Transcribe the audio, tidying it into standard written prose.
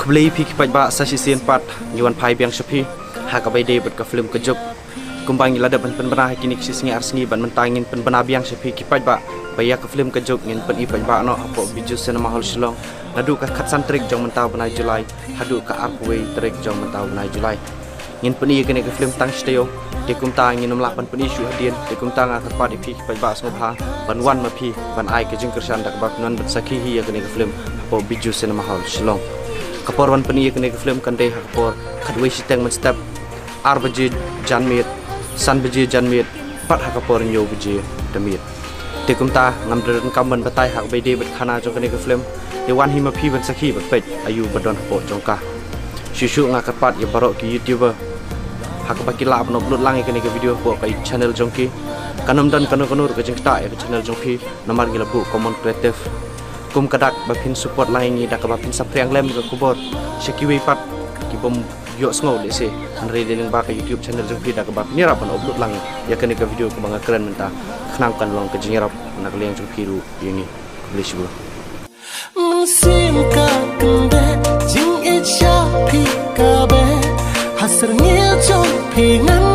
beli pi kipat ba sasi sian pat yuan pai biang sepi hak abai de bet ka film kejok kumbang ila da pen benah kini kisisngi arsengi ban mentangin pen benah biang sepi kipat ba baya ka film kejok ngin pen ipat ba no apo biju cinema hall Shillong ngadu ka khatsan trik jong mentau benai Julai hadu ka arkway trik jong mentau benai Julai ngin pen i kene ka film tang steo de kum ta ngin nomla pen pen isu hadien de kum ta nga ka di pi kipat ba smo pha ban wan ma pi ban ai ka jing kersan dak ba non bet sakhi hi kene ka film apo biju cinema hall Shillong kapor wan peni kene ke film kande kapor khadwe siteng man step ar baje janmit san baje janmit pat ha kapor nyo baje damit te kumta ngam dren kamban batai hak bede bet khana jo kene ke film de wan hima phi ban sakhi bat pet ayu badon po jongka shishu nga kapat ye barok ki youtuber hak bakila upload upload lang kene ke video po kai channel jongki kanam dan kanur ke jengta e channel jongki namar gila bu common creative kum kadak bapin support lain ni dak bapin sapriang lem ke kubor sekiwi pat ki bom yo sngo le se andre dening ba ka YouTube channel jong pi dak bapin ni rapan upload lang ya kene ke video ke banga keren menta khnang kan long ke jingrap nak leng jong pi ru yengi beli sibu sim ka kumbe jing e cha pi ka be hasr ngi jong pi nan